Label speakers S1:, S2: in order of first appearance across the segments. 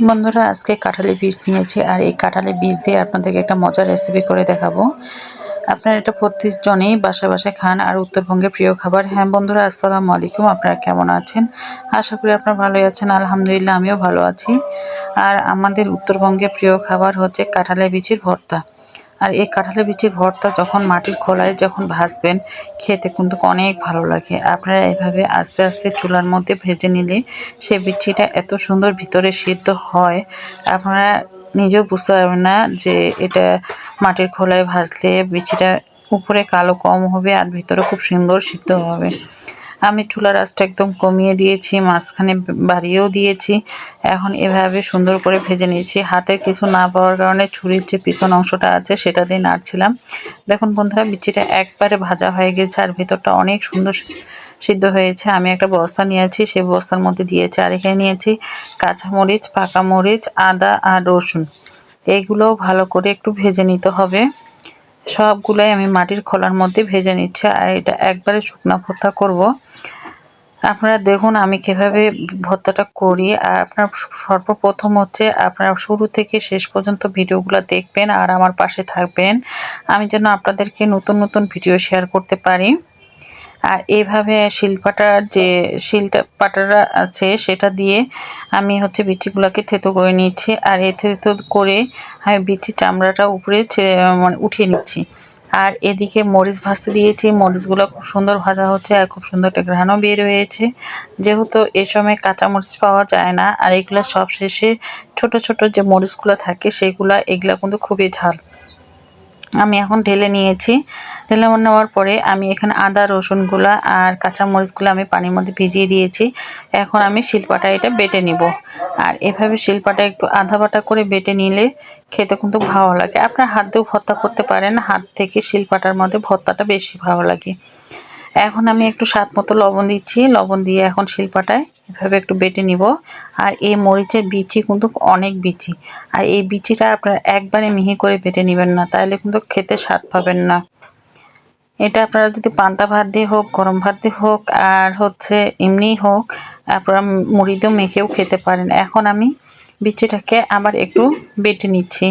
S1: বন্ধুরা, আজকে কাঁঠালের বীজ নিয়েছি আর এই কাঁঠালের বীজ দিয়ে আপনাদেরকে একটা মজার রেসিপি করে দেখাবো। আপনারা এটা প্রত্যেকজনেই বাসায় বাসায় খান আর উত্তরবঙ্গের প্রিয় খাবার। হ্যাঁ বন্ধুরা, আসসালামু আলাইকুম। আপনারা কেমন আছেন? আশা করি আপনারা ভালোই আছেন। আলহামদুলিল্লাহ, আমিও ভালো আছি। আর আমাদের উত্তরবঙ্গের প্রিয় খাবার হচ্ছে কাঁঠালের বিচির ভর্তা। আর এই কাঁঠালের বিচির ভর্তা যখন মাটির খোলায় যখন ভাজবেন, খেতে কিন্তু অনেক ভালো লাগে। আপনারা এইভাবে আস্তে আস্তে চুলার মধ্যে ভেজে নিলে সে বিচিটা এত সুন্দর ভিতরে সিদ্ধ হয়, আপনারা নিজেও বুঝতে পারবেন না যে এটা মাটির খোলায় ভাজলে বিচিটা উপরে কালো কম হবে আর ভিতরে খুব সুন্দর সিদ্ধ হবে। আমি চুলার আঁচটা একদম কমিয়ে দিয়েছি, মাঝখানে বাড়িয়েও দিয়েছি। এখন এভাবে সুন্দর করে ভেজে নিয়েছি। হাতে কিছু না পাওয়ার কারণে ছুরির যে পিছন অংশটা আছে সেটা দিয়ে নাড়ছিলাম। দেখুন বন্ধুরা, বিচিটা একবারে ভাজা হয়ে গেছে আর ভিতরটা অনেক সুন্দর সিদ্ধ হয়েছে। আমি একটা বস্তা নিয়েছি, সেই বস্তার মধ্যে দিয়েছি। আর এখানে নিয়েছি কাঁচামরিচ, পাকা মরিচ, আদা আর রসুন। এইগুলোও ভালো করে একটু ভেজে নিতে হবে। সবগুলোই আমি মাটির খোলার মধ্যে ভেজে নিচ্ছি আর এটা একবারে শুকনো ভর্তা করব। আপনারা দেখুন আমি কিভাবে ভর্তাটা করি। আর আপনার সর্বপ্রথম হচ্ছে আপনারা শুরু থেকে শেষ পর্যন্ত ভিডিওগুলো দেখবেন আর আমার পাশে থাকবেন, আমি যেন আপনাদেরকে নতুন নতুন ভিডিও শেয়ার করতে পারি। আর এইভাবে শিলপাটার যে পাটাটা আছে সেটা দিয়ে আমি হচ্ছে বিচিগুলোকে থেতো করে নিচ্ছি। আর এই থেতো করে আমি বিচির চামড়াটা উপরে মানে উঠিয়ে নিচ্ছি। আর এদিকে মরিচ ভাজতে দিয়েছি, মরিচগুলো খুব সুন্দর ভাজা হচ্ছে আর খুব সুন্দর একটা ঘ্রাণও বের হয়েছে। যেহেতু এ সময় কাঁচা মরিচ পাওয়া যায় না আর এগুলো সব শেষে ছোট ছোট যে মরিচগুলো থাকে এগুলা কিন্তু খুবই ঝাল। আমি এখন ঢেলে নিয়েছি। ঢেলে নেওয়ার পরে আমি এখানে আদা রসুনগুলা আর কাঁচামরিচগুলো আমি পানির মধ্যে ভিজিয়ে দিয়েছি। এখন আমি শিলপাটায় এটা বেটে নিব। আর এভাবে শিলপাটায় একটু আধা বাটা করে বেটে নিলে খেতে কিন্তু ভালো লাগে। আপনার হাত দিয়েও ভর্তা করতে পারেন, হাত থেকে শিলপাটার মধ্যে ভর্তাটা বেশি ভালো লাগে। এখন আমি একটু স্বাদ মতো লবণ দিচ্ছি। লবণ দিয়ে এখন শিলপাটায় এভাবে একটু বেটে নিব। আর এই মরিচের বিচি কিন্তু অনেক বিচি। আর এই বিচিটা আপনারা একবারে মিহি করে বেটে নেবেন না, তাহলে কিন্তু খেতে স্বাদ পাবেন না। এটা আপনারা যদি পান্তা ভাত দিয়ে হোক, গরম ভাত দিয়ে হোক, আর হচ্ছে এমনিই হোক, আপনারা মুড়ি দিয়েও মেখেও খেতে পারেন। এখন আমি বিচিটাকে আবার একটু বেটে নিচ্ছি,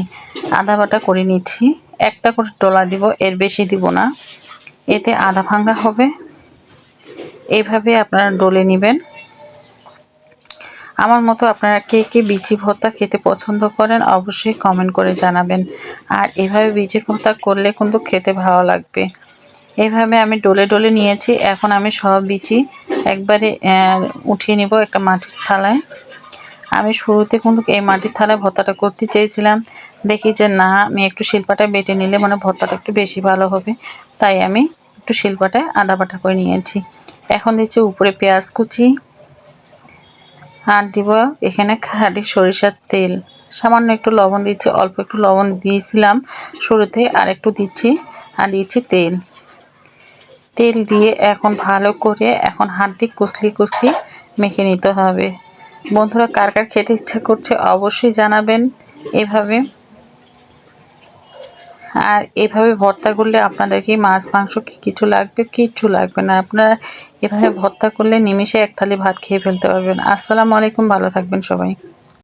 S1: আধা বাটা করে নিচ্ছি। একটা করে ডলা দিব, এর বেশি দিব না, এতে আধা ভাঙ্গা হবে। এইভাবে আপনারা ডলে নেবেন। আমার মতো আপনারা কে কে বিচি ভর্তা খেতে পছন্দ করেন অবশ্যই কমেন্ট করে জানাবেন। আর এভাবে বিচি ভর্তা করলে কিন্তু খেতে ভালো লাগবে। এইভাবে আমি ডলে ডলে নিয়েছি। এখন আমি সব বিচি একবারে উঠিয়ে নিব একটা মাটির থালায়। আমি শুরুতে কিন্তু এই মাটির থালায় ভর্তাটা করতে চেয়েছিলাম, দেখি যে না, আমি একটু শিলপাটায় বেটে নিলে মানে ভর্তাটা একটু বেশি ভালো হবে, তাই আমি একটু শিলপাটায় আদা বাটা করে নিয়েছি। এখন দিচ্ছি উপরে পেঁয়াজ কুচি আর দিব এখানে খাঁটি সরিষার তেল। সামান্য একটু লবণ দিচ্ছি, অল্প একটু লবণ দিয়েছিলাম শুরুতে, আর একটু দিচ্ছি। আর দিচ্ছি তেল। তেল দিয়ে এখন ভালো করে এখন হাত দিয়ে কুচলি কুচলি মেখে নিতে হবে। বন্ধুরা, কার কার খেতে ইচ্ছা করছে অবশ্যই জানাবেন এভাবে। আর এভাবে ভর্তা করলে আপনাদের কি মাছ মাংস কি কিছু লাগবে? কিচ্ছু লাগবে না। আপনারা এভাবে ভর্তা করলে নিমিষে এক থালি ভাত খেয়ে ফেলতে পারবেন। আসসালামু আলাইকুম, ভালো থাকবেন সবাই।